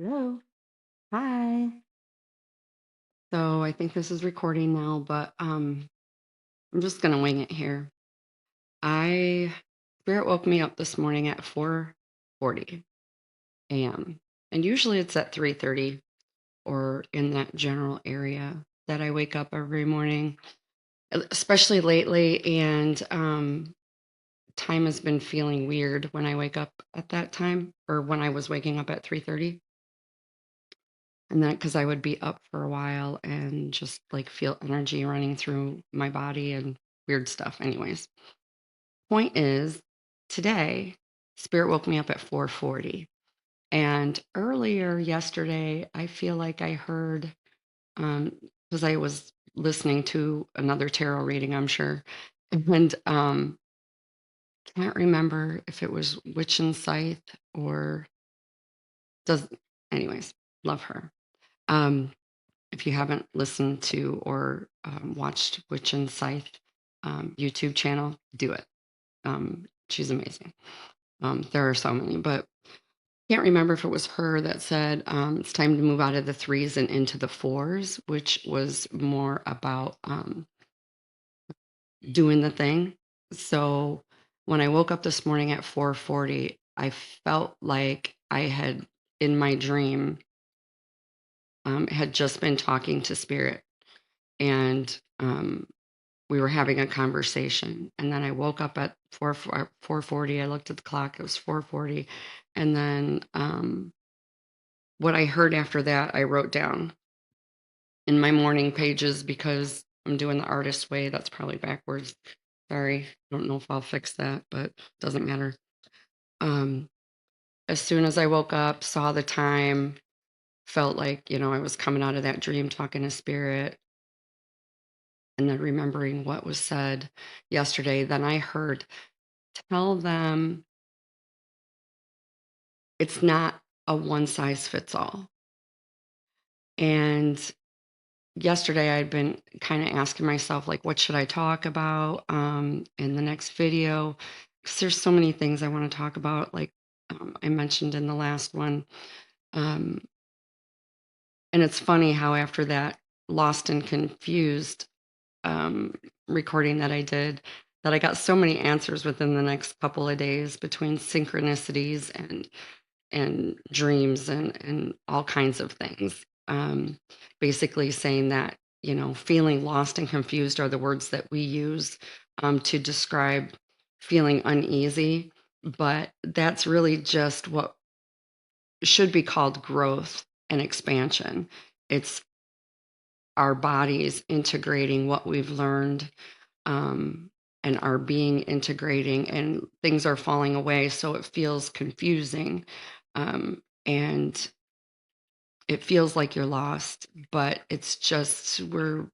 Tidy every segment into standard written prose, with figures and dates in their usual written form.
Hello. Hi. So I think this is recording now, but I'm just gonna wing it here. I Spirit woke me up this morning at 4:40 a.m. And usually it's at 3:30 or in that general area that I wake up every morning, especially lately. And time has been feeling weird when I wake up at that time, or when I was waking up at 3:30. And that because I would be up for a while and just like feel energy running through my body and weird stuff. Anyways, point is, today, Spirit woke me up at 4:40. And earlier yesterday, I feel like I heard, because I was listening to another tarot reading, I'm sure. And can't remember if it was Witch and Scythe or does, anyways, love her. Um, if you haven't listened to or watched Witch and Scythe YouTube channel, do it. She's amazing. There are so many, but can't remember if it was her that said it's time to move out of the threes and into the fours, which was more about doing the thing. So when I woke up this morning at 4:40, I felt like I had in my dream had just been talking to spirit, and we were having a conversation, and then I woke up at 4:40. I looked at the clock, it was 4:40. And then what I heard after that I wrote down in my morning pages because I'm doing the artist way. That's probably backwards. Sorry, don't know if I'll fix that, but doesn't matter. um as soon as I woke up, saw the time, felt like, I was coming out of that dream talking to spirit, and then remembering what was said yesterday, then I heard, tell them it's not a one size fits all. And yesterday I'd been kind of asking myself, like, what should I talk about in the next video? Because there's so many things I want to talk about, like I mentioned in the last one. Um, and it's funny how after that Lost and Confused um, recording that I did, that I got so many answers within the next couple of days between synchronicities and dreams and all kinds of things. Basically saying that, feeling lost and confused are the words that we use to describe feeling uneasy. But that's really just what should be called growth and expansion. It's our bodies integrating what we've learned, and our being integrating, and things are falling away. So it feels confusing. And it feels like you're lost, but it's just we're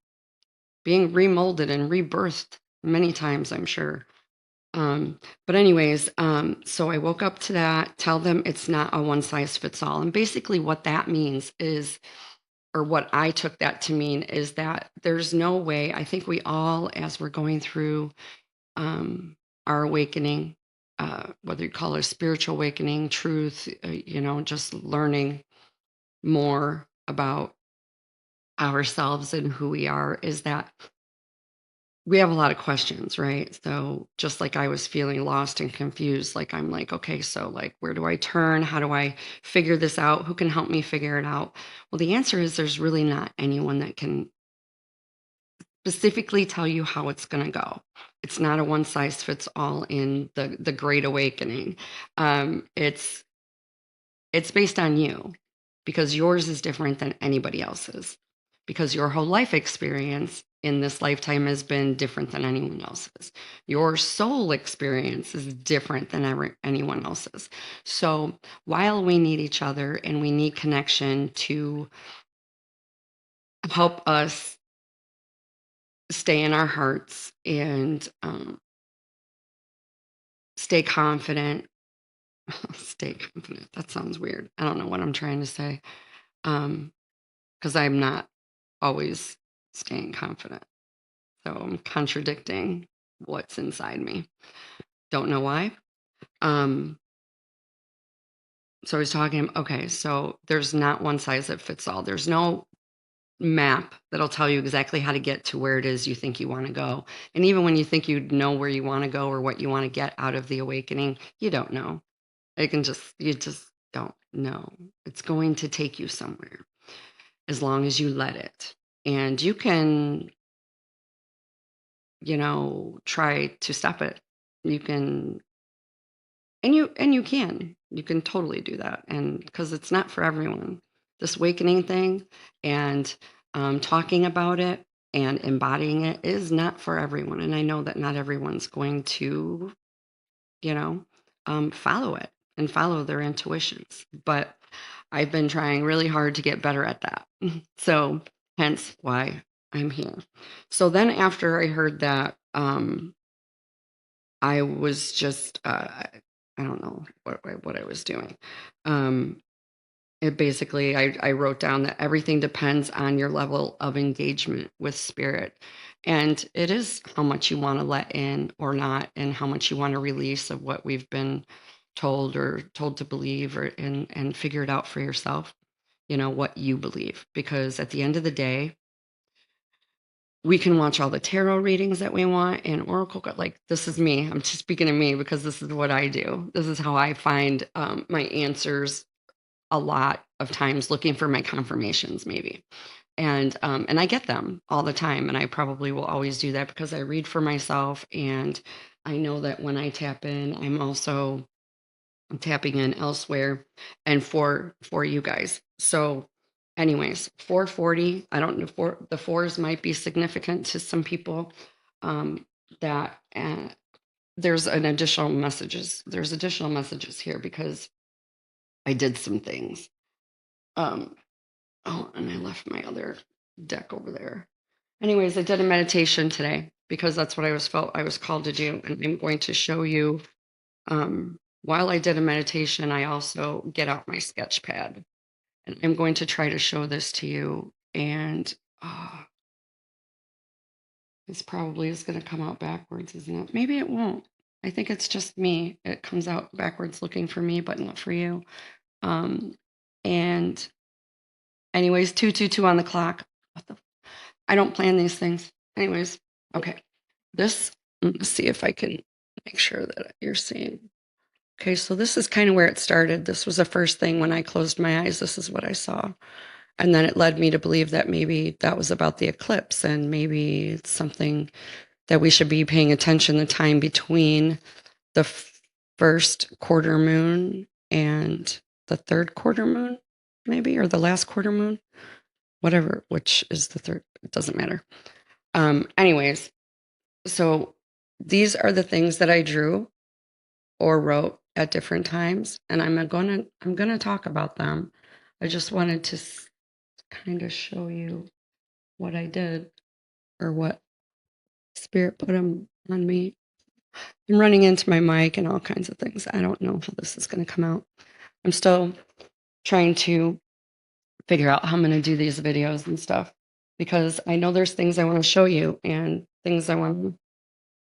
being remolded and rebirthed many times, I'm sure. But anyways, so I woke up to that. Tell them it's not a one size fits all. And basically what that means is, or what I took that to mean, is that there's no way, I think we all, as we're going through our awakening, whether you call it a spiritual awakening, truth, just learning more about ourselves and who we are, is that we have a lot of questions, right? So just like I was feeling lost and confused, like I'm like, okay, so like where do I turn? How do I figure this out? Who can help me figure it out? Well, the answer is there's really not anyone that can specifically tell you how it's going to go. It's not a one size fits all in the great awakening. It's based on you, because yours is different than anybody else's, because your whole life experience in this lifetime has been different than anyone else's. Your soul experience is different than anyone else's. So while we need each other and we need connection to help us stay in our hearts and stay confident. Stay confident, that sounds weird. I don't know what I'm trying to say. Because I'm not always staying confident. So I'm contradicting what's inside me. Don't know why. Um, So he's talking, okay, so there's not one size that fits all. There's no map that'll tell you exactly how to get to where it is you think you want to go. And even when you think you know where you want to go or what you want to get out of the awakening, you don't know. You just don't know. It's going to take you somewhere as long as you let it. And you can, try to stop it. You can, you can totally do that. And because it's not for everyone, this awakening thing and talking about it and embodying it is not for everyone. And I know that not everyone's going to, you know, follow it and follow their intuitions. But I've been trying really hard to get better at that. So hence why I'm here. So then after I heard that, I was just, I don't know what I was doing. Um, it basically, I wrote down that everything depends on your level of engagement with spirit. And it is how much you want to let in or not, and how much you want to release of what we've been told or told to believe, or and figure it out for yourself, what you believe. Because at the end of the day, we can watch all the tarot readings that we want and oracle like, this is me, I'm just speaking to me because this is what I do. This is how I find my answers a lot of times, looking for my confirmations maybe. And I get them all the time, and I probably will always do that because I read for myself, and I know that when I tap in, I'm tapping in elsewhere and for you guys. So anyways, 440, I don't know, the fours might be significant to some people. That there's additional messages here because I did some things. um oh, and I left my other deck over there. Anyways, I did a meditation today because that's what I was called to do, and I'm going to show you. While I did a meditation, I also get out my sketch pad, and I'm going to try to show this to you. And this probably is going to come out backwards, isn't it? Maybe it won't. I think it's just me. It comes out backwards looking for me, but not for you. And anyways, 222 on the clock. What the? I don't plan these things. Anyways, okay. This, let's see if I can make sure that you're seeing. Okay, so this is kind of where it started. This was the first thing when I closed my eyes. This is what I saw. And then it led me to believe that maybe that was about the eclipse, and maybe it's something that we should be paying attention the time between the first quarter moon and the third quarter moon, maybe, or the last quarter moon, whatever, which is the third. It doesn't matter. Anyways, so these are the things that I drew or wrote at different times, and I'm gonna talk about them. I just wanted to kind of show you what I did, or what spirit put them on me. I'm running into my mic and all kinds of things. I don't know how this is going to come out. I'm still trying to figure out how I'm going to do these videos and stuff, because I know there's things I want to show you and things I want.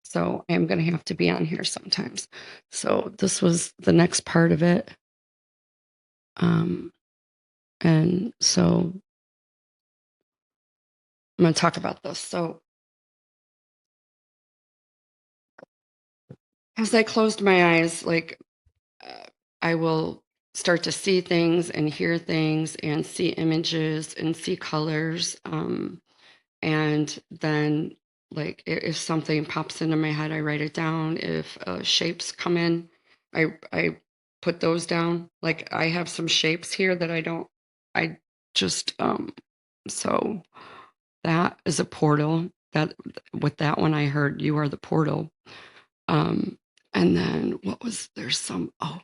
So I'm going to have to be on here sometimes. So this was the next part of it. And so I'm going to talk about this. So as I closed my eyes, like, I will start to see things and hear things and see images and see colors. And then, like, if something pops into my head, I write it down. If shapes come in, I put those down. Like, I have some shapes here that I just, so that is a portal. That, with that one, I heard you are the portal. And then there's some, oh,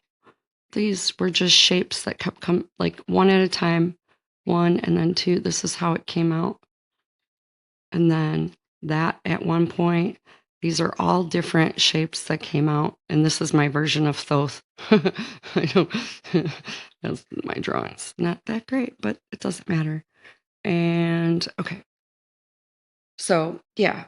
these were just shapes that kept come, like, one at a time, one and then two. This is how it came out. And then that at one point, these are all different shapes that came out. And this is my version of Thoth. I don't, that's my drawings. Not that great, but it doesn't matter. And okay. So yeah.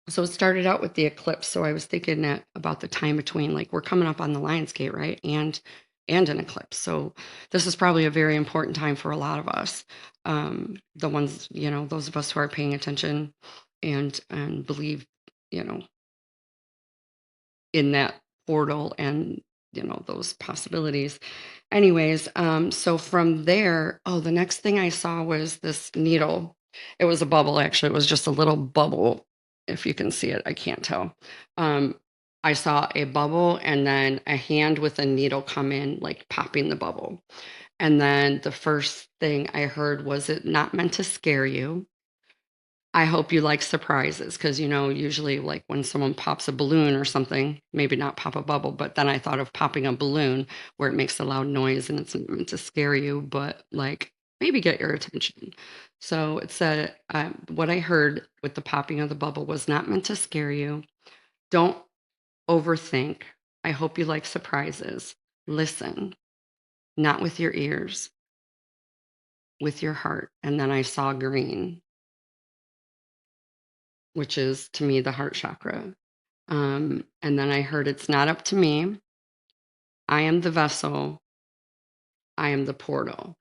So it started out with the eclipse. So I was thinking that about the time between, like, we're coming up on the Lionsgate, right? And and an eclipse. So this is probably a very important time for a lot of us. The ones, those of us who are paying attention and believe, you know, in that portal and those possibilities. Anyways, so from there, oh, the next thing I saw was this needle. It was a bubble, actually. It was just a little bubble. If you can see it, I can't tell. Um, I saw a bubble and then a hand with a needle come in, like popping the bubble. And then the first thing I heard was, it not meant to scare you. I hope you like surprises because, usually like when someone pops a balloon or something, maybe not pop a bubble, but then I thought of popping a balloon where it makes a loud noise and it's meant to scare you, but like maybe get your attention. So it said, what I heard with the popping of the bubble was not meant to scare you. Don't overthink. I hope you like surprises. Listen, not with your ears, with your heart. And then I saw green, which is to me the heart chakra. And then I heard, it's not up to me. I am the vessel. I am the portal.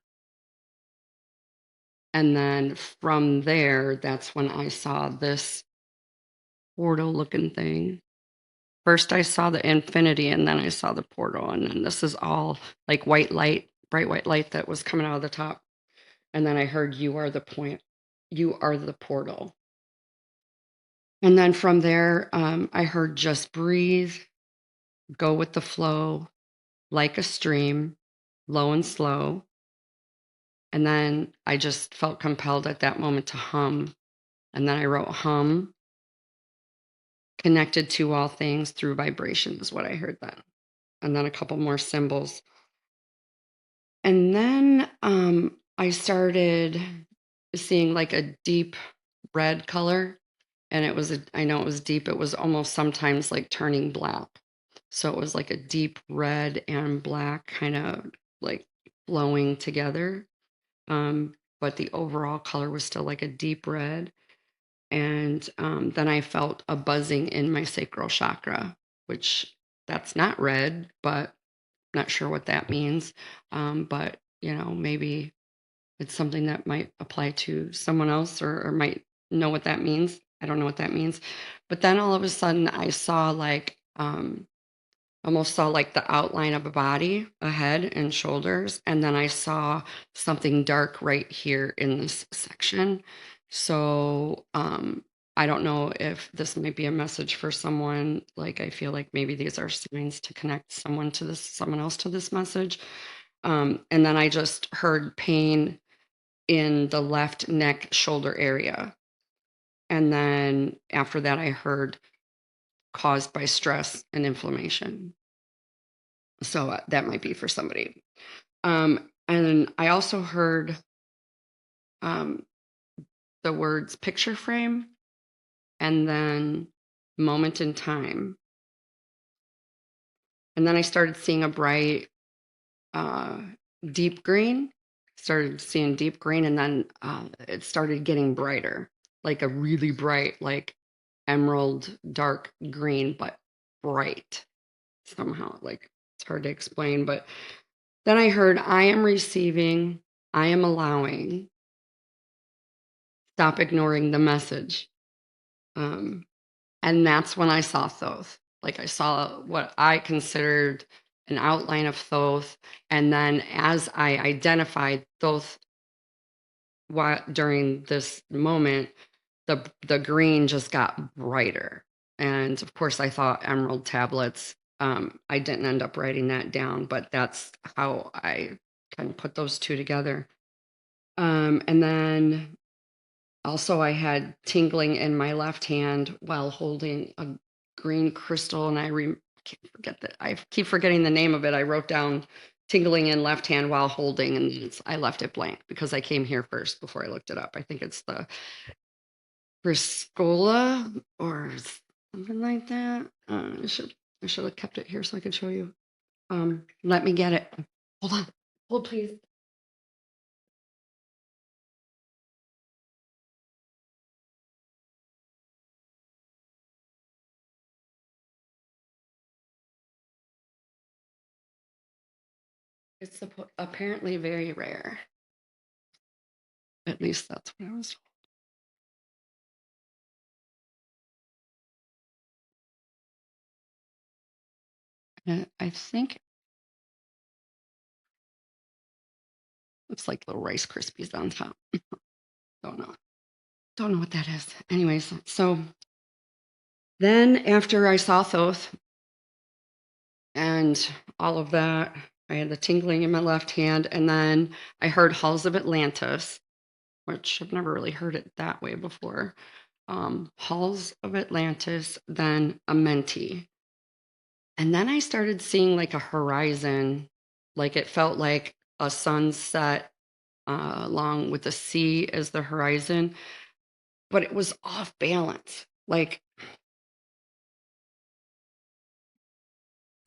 And then from there, that's when I saw this portal looking thing. First, I saw the infinity and then I saw the portal. And then this is all like white light, bright white light that was coming out of the top. And then I heard, you are the point. You are the portal. And then from there, I heard, just breathe, go with the flow like a stream, low and slow. And then I just felt compelled at that moment to hum. And then I wrote hum, connected to all things through vibration is what I heard then. And then a couple more symbols. And then I started seeing like a deep red color. And I know it was deep. It was almost sometimes like turning black. So it was like a deep red and black kind of like flowing together. But the overall color was still like a deep red. And then I felt a buzzing in my sacral chakra, which that's not red, but not sure what that means. But, maybe it's something that might apply to someone else or might know what that means. I don't know what that means. But then all of a sudden I saw like, almost saw like the outline of a body, a head and shoulders. And then I saw something dark right here in this section. So I don't know if this might be a message for someone. Like I feel like maybe these are signs to connect someone else to this message. And then I just heard pain in the left neck shoulder area. And then after that, I heard caused by stress and inflammation. So that might be for somebody. And I also heard um, the words picture frame and then moment in time. And then I started seeing a bright, uh, deep green, started seeing deep green, and then it started getting brighter, like a really bright, like emerald dark green, but bright somehow. Like it's hard to explain, but then I heard, I am receiving, I am allowing, stop ignoring the message. Um, and that's when I saw Thoth. Like I saw what I considered an outline of Thoth. And then as I identified Thoth during this moment, the green just got brighter. And of course, I thought emerald tablets. I didn't end up writing that down, but that's how I kind of put those two together. And then also, I had tingling in my left hand while holding a green crystal, and can't forget that. I keep forgetting the name of it. I wrote down tingling in left hand while holding, and I left it blank because I came here first before I looked it up. I think it's the Briscola or something like that. I should have kept it here so I could show you. Let me get it. Hold on. Hold, please. It's apparently very rare. At least that's what I was told. I think looks like little Rice Krispies on top. Don't know. Don't know what that is. Anyways, so then after I saw Thoth and all of that, I had the tingling in my left hand, and then I heard Halls of Atlantis, which I've never really heard it that way before. Halls of Atlantis, then a Menti. And then I started seeing like a horizon, like it felt like a sunset along with the sea as the horizon, but it was off balance. Like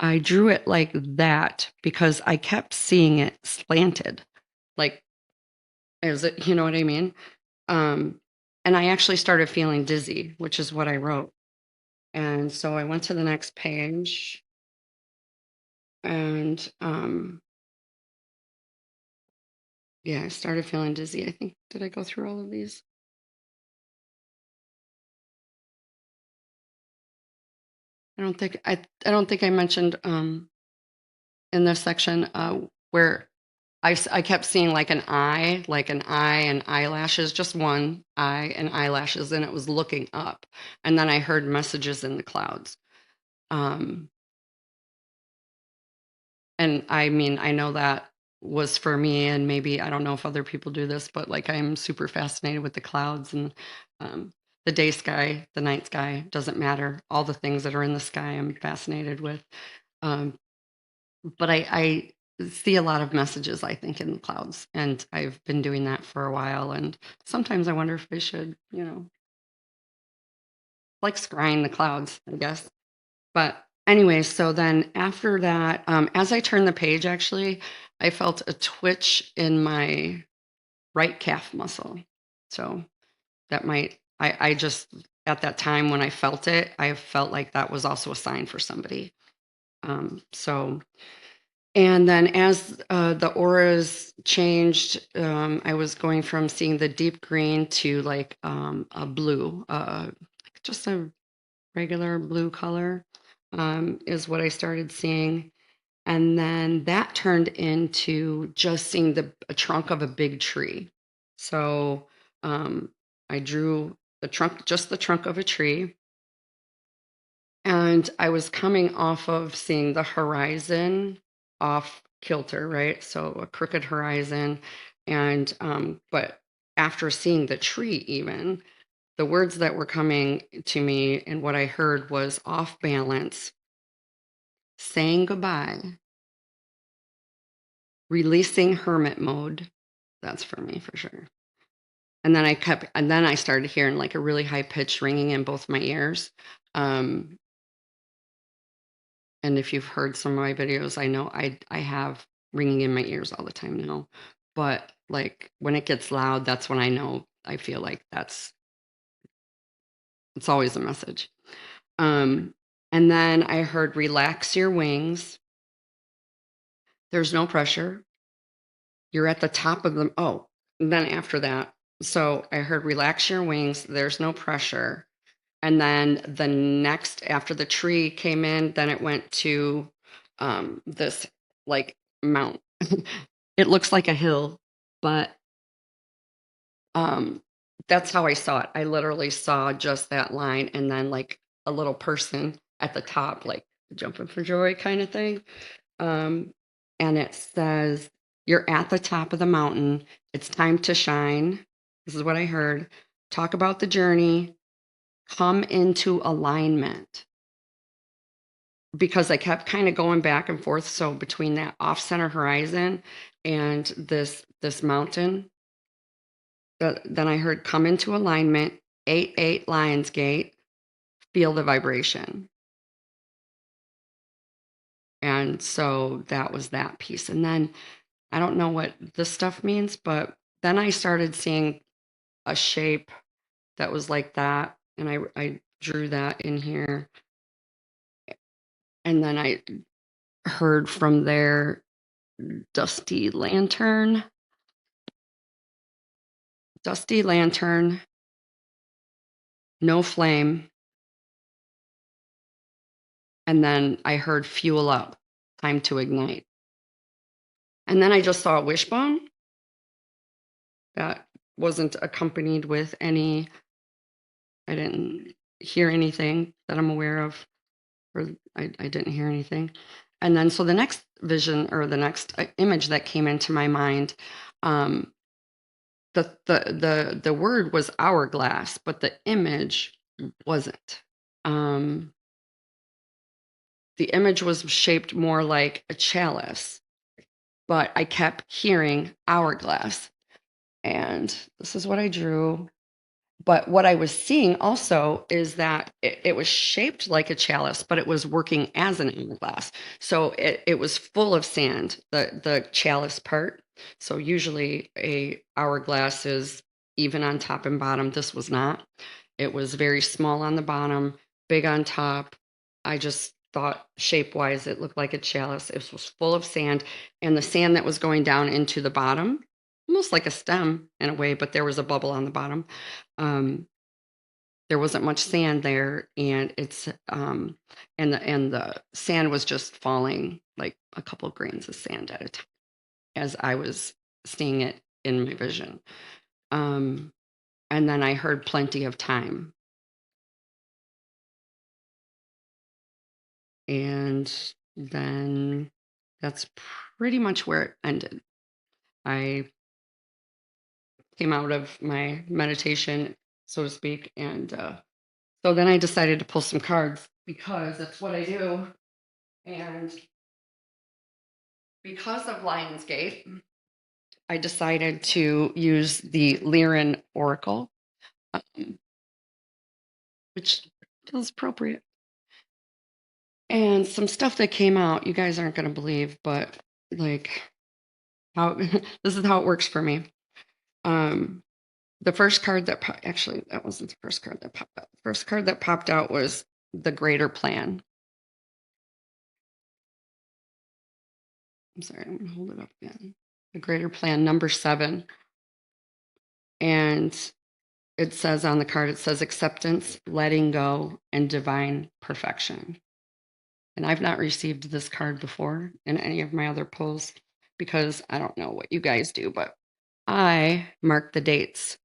I drew it like that because I kept seeing it slanted, like as it, you know what I mean? Um, and I actually started feeling dizzy, which is what I wrote. And so I went to the next page and yeah, I started feeling dizzy. I think, did I go through all of these? I don't think I mentioned in this section where I kept seeing like an eye and eyelashes, just one eye and eyelashes, and it was looking up. And then I heard messages in the clouds. Um, and I mean, I know that was for me, and maybe I don't know if other people do this, but like I'm super fascinated with the clouds and um, the day sky, the night sky, doesn't matter. All the things that are in the sky, I'm fascinated with. Um, but I see a lot of messages, I think, in the clouds, and I've been doing that for a while. And sometimes I wonder if I should, like scrying the clouds, I guess. But anyway, so then after that, as I turned the page, actually, I felt a twitch in my right calf muscle. So that might, I just, at that time when I felt it, I felt like that was also a sign for somebody. So and then as the auras changed, I was going from seeing the deep green to like a blue, just a regular blue color is what I started seeing. And then that turned into just seeing a trunk of a big tree. So um, I drew the trunk, just the trunk of a tree. And I was coming off of seeing the horizon off kilter, right? So a crooked horizon. And, but after seeing the tree, even the words that were coming to me and what I heard was off balance, saying goodbye, releasing hermit mode. That's for me for sure. And then I started hearing like a really high pitch ringing in both my ears. Um, And if you've heard some of my videos, I know I have ringing in my ears all the time now. But like when it gets loud, that's when I know I feel like it's always a message. Um, and then I heard relax your wings. There's no pressure. You're at the top of them. Oh, and then after that, so I heard relax your wings. There's no pressure. And then the next after the tree came in, then it went to this like mount. It looks like a hill, but um that's how I saw it. I literally saw just that line and then like a little person at the top, like jumping for joy kind of thing. Um and it says, you're at the top of the mountain. It's time to shine. This is what I heard. Talk about the journey. Come into alignment, because I kept kind of going back and forth. So between that off center horizon and this mountain, then I heard come into alignment, 8-8 Lionsgate, feel the vibration. And so that was that piece. And then I don't know what this stuff means, but then I started seeing a shape that was like that. And I drew that in here. And then I heard from there dusty lantern, dusty lantern, no flame, and then I heard fuel up, time to ignite. And then I just saw a wishbone that wasn't accompanied with any, I didn't hear anything that I'm aware of, or I didn't hear anything. And then so the next vision or the next image that came into my mind, um, the word was hourglass, but the image wasn't. Um, the image was shaped more like a chalice, but I kept hearing hourglass. And this is what I drew. But what I was seeing also is that it was shaped like a chalice, but it was working as an hourglass. So it was full of sand, the chalice part. So usually a hourglass is even on top and bottom. This was not. It was very small on the bottom, big on top. I just thought shape wise, it looked like a chalice. It was full of sand, and the sand that was going down into the bottom, almost like a stem in a way, but there was a bubble on the bottom. Um, there wasn't much sand there, and the sand was just falling like a couple grains of sand at a time as I was seeing it in my vision. Um, and then I heard plenty of time, and then that's pretty much where it ended. I came out of my meditation, so to speak, and so then I decided to pull some cards because that's what I do. And because of Lionsgate, I decided to use the Lyran Oracle, um, which feels appropriate. And some stuff that came out, you guys aren't going to believe, but like how this is how it works for me. Um, the first card that actually that wasn't the first card that popped out. The first card that popped out was the Greater Plan. I'm sorry, I'm gonna hold it up again. The Greater Plan, number 7, and it says on the card, it says acceptance, letting go, and divine perfection. And I've not received this card before in any of my other pulls because I don't know what you guys do, but I mark the dates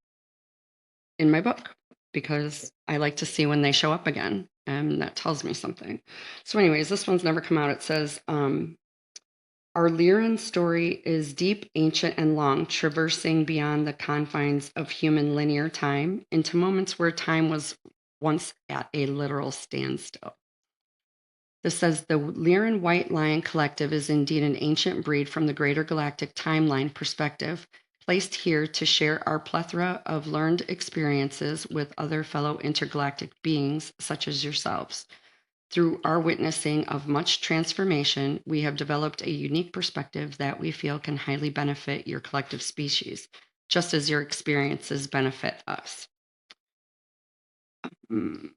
in my book because I like to see when they show up again. And that tells me something. So, anyways, this one's never come out. It says, our Lyran story is deep, ancient, and long, traversing beyond the confines of human linear time into moments where time was once at a literal standstill. This says the Lyran White Lion Collective is indeed an ancient breed from the greater galactic timeline perspective, placed here to share our plethora of learned experiences with other fellow intergalactic beings such as yourselves. Through our witnessing of much transformation, we have developed a unique perspective that we feel can highly benefit your collective species, just as your experiences benefit us. Do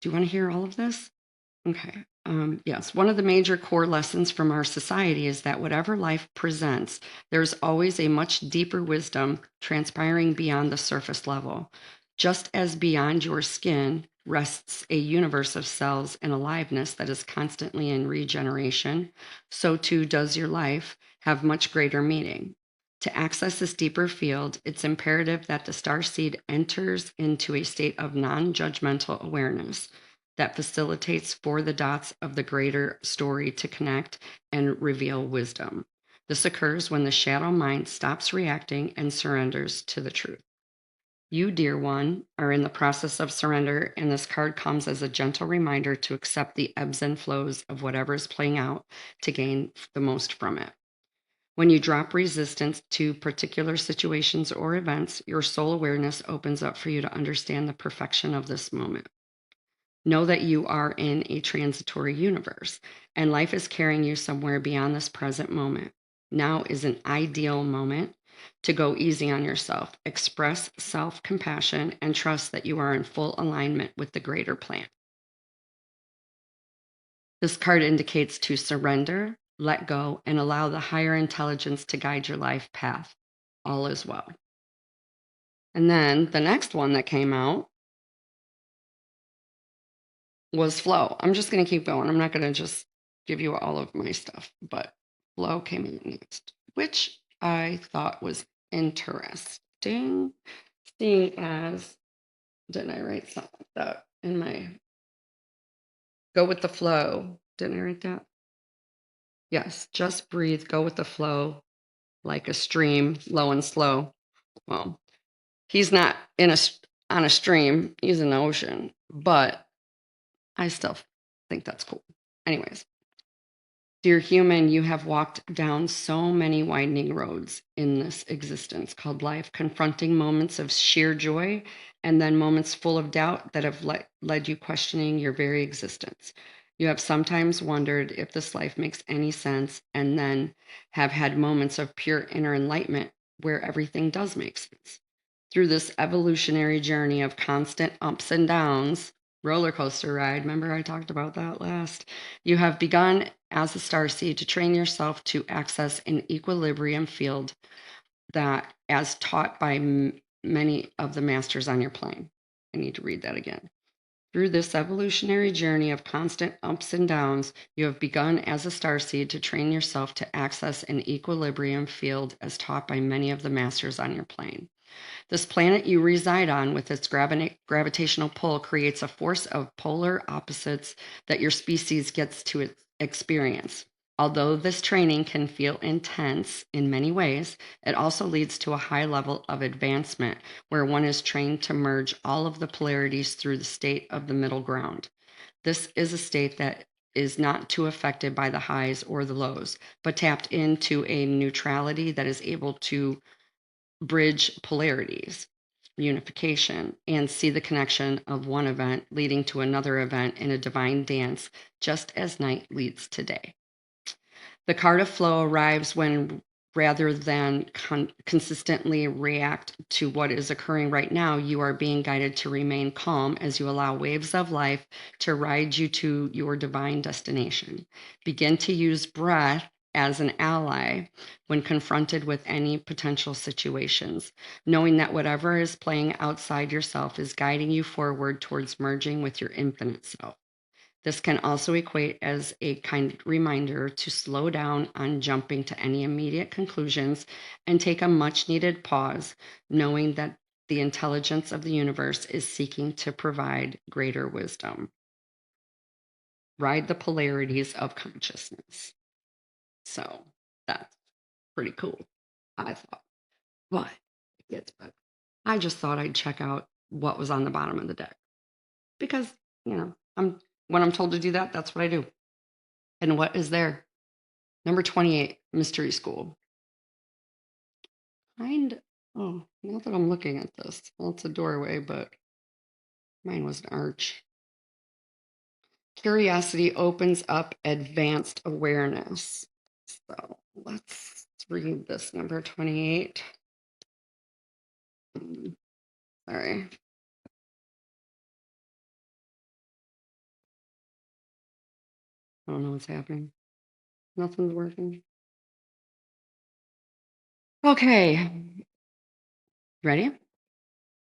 you want to hear all of this? Okay. Yes, one of the major core lessons from our society is that whatever life presents, there's always a much deeper wisdom transpiring beyond the surface level. Just as beyond your skin rests a universe of cells and aliveness that is constantly in regeneration, so too does your life have much greater meaning. To access this deeper field, it's imperative that the star seed enters into a state of non judgmental awareness that facilitates for the dots of the greater story to connect and reveal wisdom. This occurs when the shadow mind stops reacting and surrenders to the truth. You, dear one, are in the process of surrender, and this card comes as a gentle reminder to accept the ebbs and flows of whatever is playing out to gain the most from it. When you drop resistance to particular situations or events, your soul awareness opens up for you to understand the perfection of this moment. Know that you are in a transitory universe and life is carrying you somewhere beyond this present moment. Now is an ideal moment to go easy on yourself, express self compassion, and trust that you are in full alignment with the greater plan. This card indicates to surrender, let go, and allow the higher intelligence to guide your life path. All is well. And then the next one that came out was flow. I'm just going to keep going. I'm not going to just give you all of my stuff, but flow came in next, which I thought was interesting, seeing as, didn't I write something like that in my go with the flow? Didn't I write that? Yes, just breathe, go with the flow like a stream, low and slow. Well, he's not on a stream, he's in the ocean, but I still think that's cool. Anyways, dear human, you have walked down so many winding roads in this existence called life, confronting moments of sheer joy and then moments full of doubt that have led you questioning your very existence. You have sometimes wondered if this life makes any sense, and then have had moments of pure inner enlightenment where everything does make sense. Through this evolutionary journey of constant ups and downs, roller coaster ride, remember I talked about that last, you have begun as a starseed to train yourself to access an equilibrium field that, as taught by many of the masters on your plane. I need to read that again. Through this evolutionary journey of constant ups and downs, you have begun as a starseed to train yourself to access an equilibrium field as taught by many of the masters on your plane. This planet you reside on, with its gravitational pull, creates a force of polar opposites that your species gets to experience. Although this training can feel intense in many ways, it also leads to a high level of advancement where one is trained to merge all of the polarities through the state of the middle ground. This is a state that is not too affected by the highs or the lows, but tapped into a neutrality that is able to bridge polarities, unification, and see the connection of one event leading to another event in a divine dance, just as night leads to day. The card of flow arrives when, rather than consistently react to what is occurring right now, you are being guided to remain calm as you allow waves of life to ride you to your divine destination. Begin to use breath as an ally when confronted with any potential situations, knowing that whatever is playing outside yourself is guiding you forward towards merging with your infinite self. This can also equate as a kind reminder to slow down on jumping to any immediate conclusions and take a much needed pause, knowing that the intelligence of the universe is seeking to provide greater wisdom. Ride the polarities of consciousness. So that's pretty cool, I thought. But it gets better. I just thought I'd check out what was on the bottom of the deck because, I'm when I'm told to do that, that's what I do. And what is there? Number 28, Mystery School. Oh, now that I'm looking at this, well, it's a doorway, but mine was an arch. Curiosity opens up advanced awareness. So let's read this number 28. Sorry. I don't know what's happening. Nothing's working. Okay. Ready?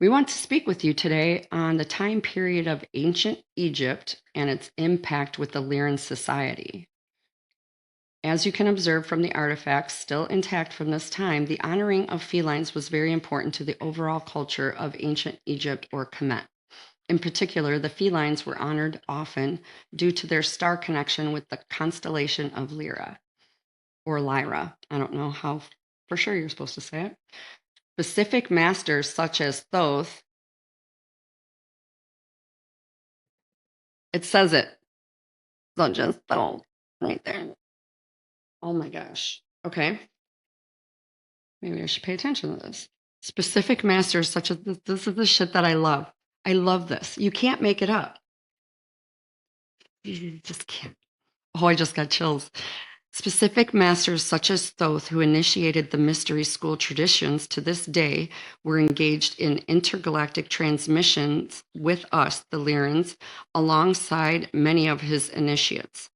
We want to speak with you today on the time period of ancient Egypt and its impact with the Lyran society. As you can observe from the artifacts still intact from this time, the honoring of felines was very important to the overall culture of ancient Egypt, or Kemet. In particular, the felines were honored often due to their star connection with the constellation of Lyra, or Lyra. I don't know how for sure you're supposed to say it. Specific masters such as Thoth, it says it, so just Thoth right there. Oh my gosh. Okay. Maybe I should pay attention to this. Specific masters such as this is the shit that I love. I love this. You can't make it up. You just can't. Oh, I just got chills. Specific masters such as Thoth, who initiated the mystery school traditions to this day, were engaged in intergalactic transmissions with us, the Lyrans, alongside many of his initiates.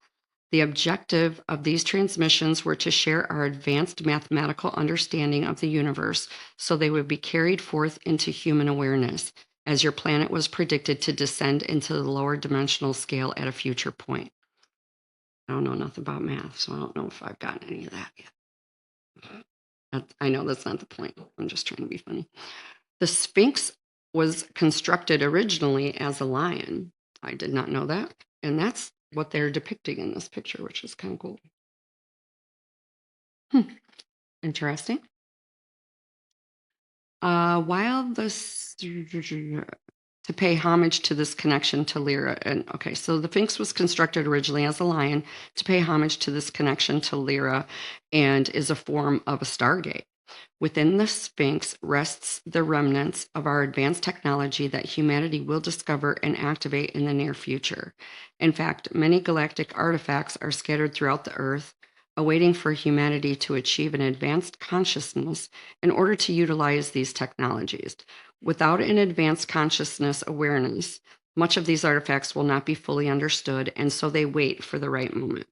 The objective of these transmissions were to share our advanced mathematical understanding of the universe so they would be carried forth into human awareness, as your planet was predicted to descend into the lower dimensional scale at a future point. I don't know nothing about math, so I don't know if I've gotten any of that yet. I know that's not the point. I'm just trying to be funny. The Sphinx was constructed originally as a lion. I did not know that. And that's what they're depicting in this picture, which is kind of cool. Interesting. While this to pay homage to this connection to Lyra, and okay, so the Sphinx was constructed originally as a lion to pay homage to this connection to Lyra, and is a form of a stargate. Within the Sphinx rests the remnants of our advanced technology that humanity will discover and activate in the near future. In fact, many galactic artifacts are scattered throughout the Earth, awaiting for humanity to achieve an advanced consciousness in order to utilize these technologies. Without an advanced consciousness awareness, much of these artifacts will not be fully understood, and so they wait for the right moment.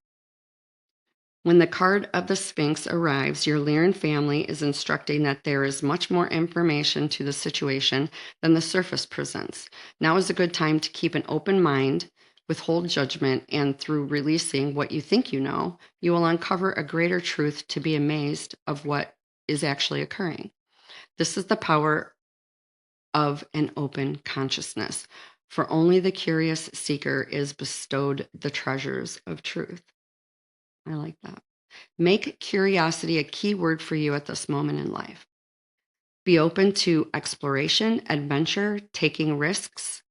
When the card of the Sphinx arrives, your Lyran family is instructing that there is much more information to the situation than the surface presents. Now is a good time to keep an open mind, withhold judgment, and through releasing what you think you know, you will uncover a greater truth to be amazed of what is actually occurring. This is the power of an open consciousness, for only the curious seeker is bestowed the treasures of truth. I like that. Make curiosity a key word for you at this moment in life. Be open to exploration, adventure, taking risks,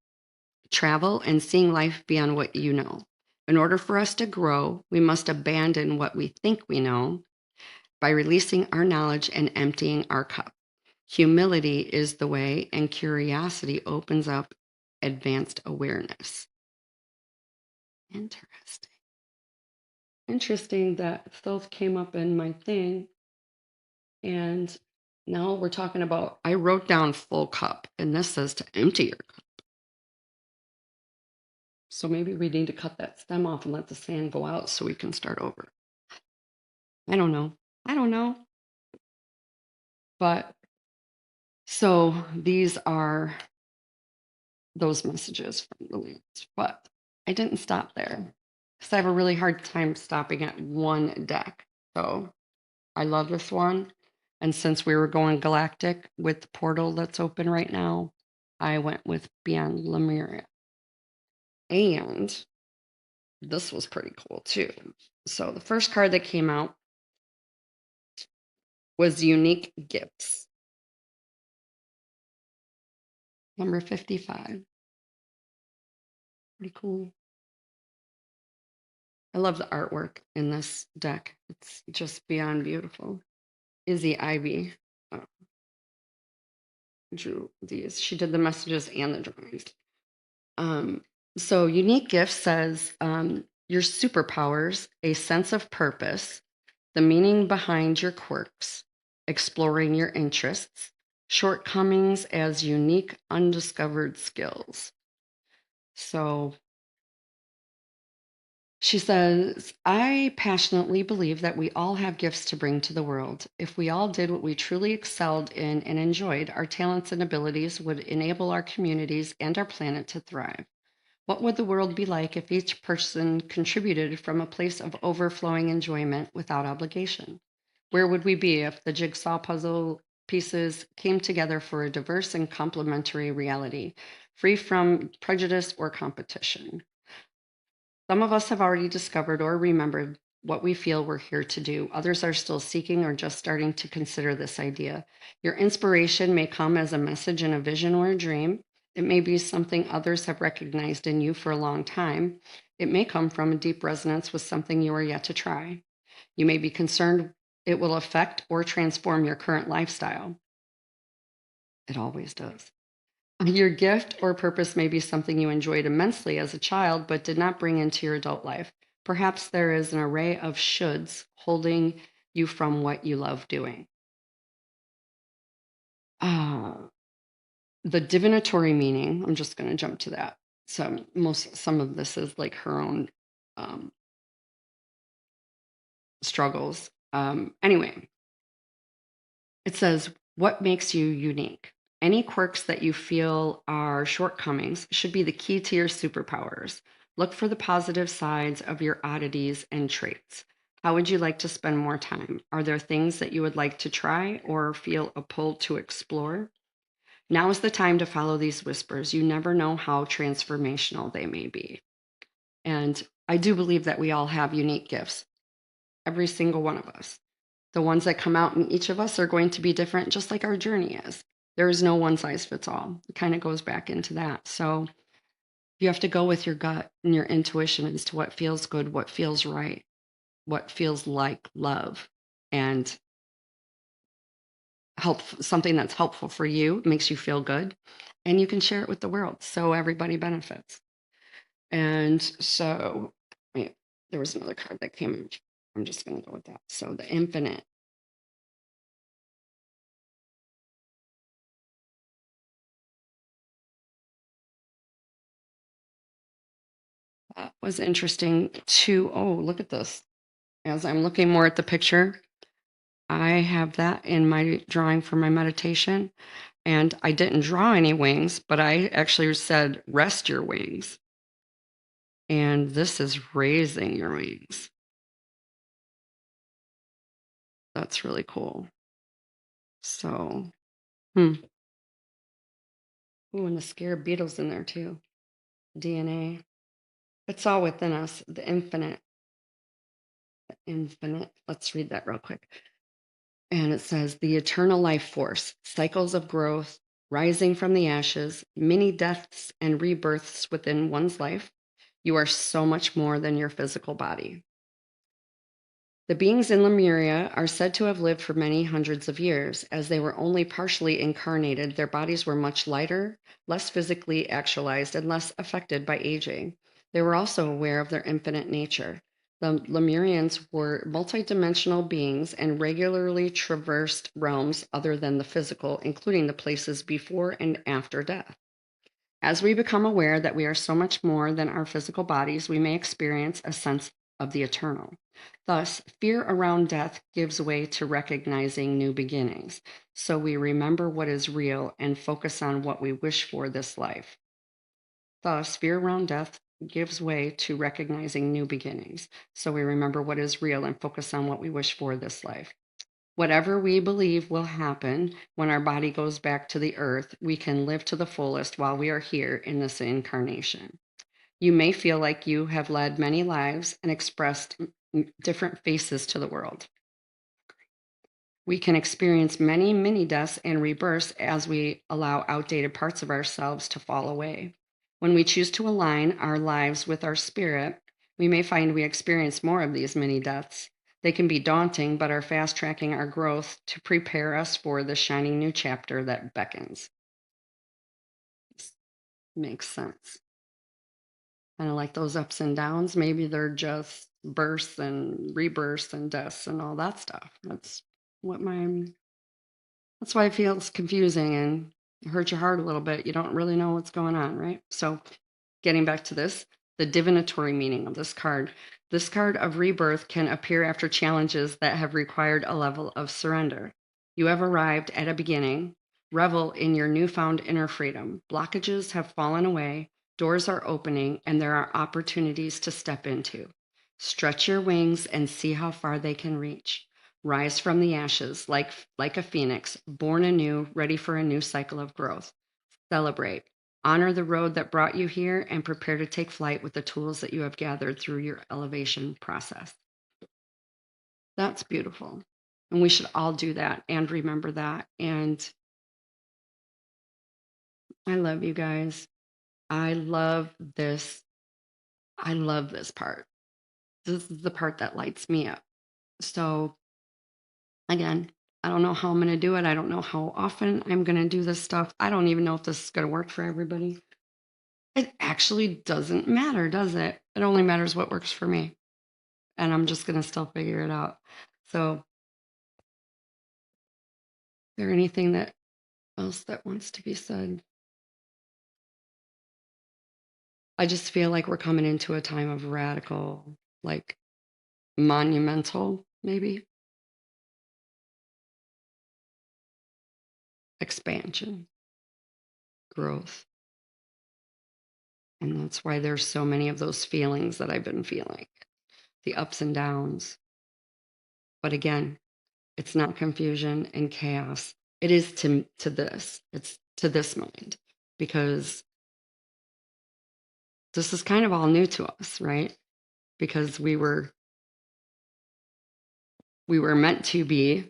travel, and seeing life beyond what you know. In order for us to grow, we must abandon what we think we know by releasing our knowledge and emptying our cup. Humility is the way, and curiosity opens up advanced awareness. Interesting. Interesting that those came up in my thing. And now we're talking about, I wrote down full cup, and this says to empty your cup. So maybe we need to cut that stem off and let the sand go out so we can start over. I don't know. I don't know. But so these are those messages from the leads. But I didn't stop there because I have a really hard time stopping at one deck. So I love this one. And since we were going galactic with the portal that's open right now, I went with Beyond Lemuria. And this was pretty cool too. So the first card that came out was Unique Gifts, number 55. Pretty cool. I love the artwork in this deck. It's just beyond beautiful. Izzy Ivy drew these. She did the messages and the drawings. So Unique Gifts says your superpowers, a sense of purpose, the meaning behind your quirks, exploring your interests, shortcomings as unique, undiscovered skills. So she says, I passionately believe that we all have gifts to bring to the world. If we all did what we truly excelled in and enjoyed, our talents and abilities would enable our communities and our planet to thrive. What would the world be like if each person contributed from a place of overflowing enjoyment without obligation? Where would we be if the jigsaw puzzle pieces came together for a diverse and complementary reality, free from prejudice or competition? Some of us have already discovered or remembered what we feel we're here to do. Others are still seeking or just starting to consider this idea. Your inspiration may come as a message in a vision or a dream. It may be something others have recognized in you for a long time. It may come from a deep resonance with something you are yet to try. You may be concerned it will affect or transform your current lifestyle. It always does. Your gift or purpose may be something you enjoyed immensely as a child, but did not bring into your adult life. Perhaps there is an array of shoulds holding you from what you love doing. Uh, the divinatory meaning, I'm just going to jump to that. Some of this is like her own struggles. Anyway, it says, what makes you unique? Any quirks that you feel are shortcomings should be the key to your superpowers. Look for the positive sides of your oddities and traits. How would you like to spend more time? Are there things that you would like to try or feel a pull to explore? Now is the time to follow these whispers. You never know how transformational they may be. And I do believe that we all have unique gifts, every single one of us. The ones that come out in each of us are going to be different, just like our journey is. There is no one size fits all. It kind of goes back into that. So you have to go with your gut and your intuition as to what feels good, what feels right, what feels like love, and help something that's helpful for you, makes you feel good, and you can share it with the world so everybody benefits. And so, wait, there was another card that came. I'm just going to go with that. So the infinite. That was interesting too. Oh, look at this. As I'm looking more at the picture, I have that in my drawing for my meditation. And I didn't draw any wings, but I actually said, rest your wings. And this is raising your wings. That's really cool. So, Ooh, and the scarab beetle's in there too. DNA. It's all within us, the infinite. The infinite. Let's read that real quick. And it says, the eternal life force, cycles of growth, rising from the ashes, many deaths and rebirths within one's life. You are so much more than your physical body. The beings in Lemuria are said to have lived for many hundreds of years. As they were only partially incarnated, their bodies were much lighter, less physically actualized, and less affected by aging. They were also aware of their infinite nature. The Lemurians were multidimensional beings and regularly traversed realms other than the physical, including the places before and after death. As we become aware that we are so much more than our physical bodies, we may experience a sense of the eternal. Thus, fear around death gives way to recognizing new beginnings. So we remember what is real and focus on what we wish for this life. Thus, fear around death gives way to recognizing new beginnings. So we remember what is real and focus on what we wish for this life. Whatever we believe will happen when our body goes back to the earth, we can live to the fullest while we are here in this incarnation. You may feel like you have led many lives and expressed different faces to the world. We can experience many mini deaths and rebirths as we allow outdated parts of ourselves to fall away. When we choose to align our lives with our spirit, we may find we experience more of these mini deaths. They can be daunting, but are fast tracking our growth to prepare us for the shining new chapter that beckons. This makes sense. Kind of like those ups and downs. Maybe they're just births and rebirths and deaths and all that stuff. What my That's why it feels confusing and it hurts your heart a little bit. You don't really know what's going on, right? So, getting back to this, the divinatory meaning of this card. This card of rebirth can appear after challenges that have required a level of surrender. You have arrived at a beginning. Revel in your newfound inner freedom. Blockages have fallen away, doors are opening, and there are opportunities to step into. Stretch your wings and see how far they can reach. Rise from the ashes like a phoenix, born anew, ready for a new cycle of growth. Celebrate. Honor the road that brought you here and prepare to take flight with the tools that you have gathered through your elevation process. That's beautiful. And we should all do that and remember that. And I love you guys. I love this. I love this part. This is the part that lights me up. So, again, I don't know how I'm going to do it. I don't know how often I'm going to do this stuff. I don't even know if this is going to work for everybody. It actually doesn't matter, does it? It only matters what works for me. And I'm just going to still figure it out. So, is there anything that else that wants to be said? I just feel like we're coming into a time of radical, like monumental maybe expansion, growth. And that's why there's so many of those feelings that I've been feeling, the ups and downs. But again, it's not confusion and chaos. It is to this. It's to this mind because this is kind of all new to us, right? Because we were meant to be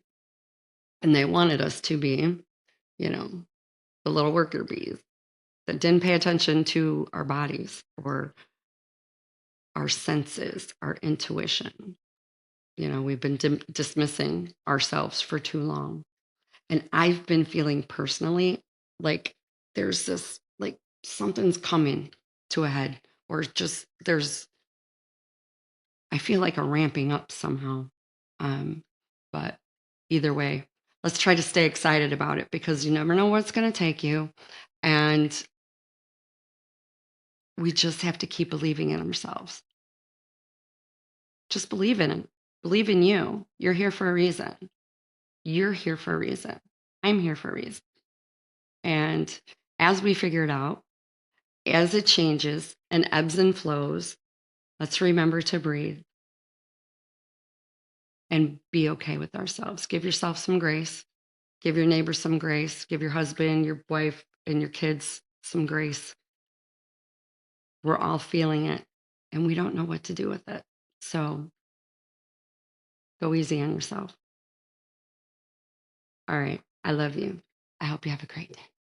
and they wanted us to be, you know, the little worker bees that didn't pay attention to our bodies or our senses, our intuition. We've been dismissing ourselves for too long. And I've been feeling personally like there's this, like something's coming to a head, or just I feel like a ramping up somehow. Um, but either way, let's try to stay excited about it because you never know where it's going to take you. And we just have to keep believing in ourselves. Just believe in it. Believe in you. You're here for a reason. You're here for a reason. I'm here for a reason. And as we figure it out, as it changes and ebbs and flows, let's remember to breathe and be okay with ourselves. Give yourself some grace. Give your neighbor some grace. Give your husband, your wife, and your kids some grace. We're all feeling it and we don't know what to do with it. So go easy on yourself. All right. I love you. I hope you have a great day.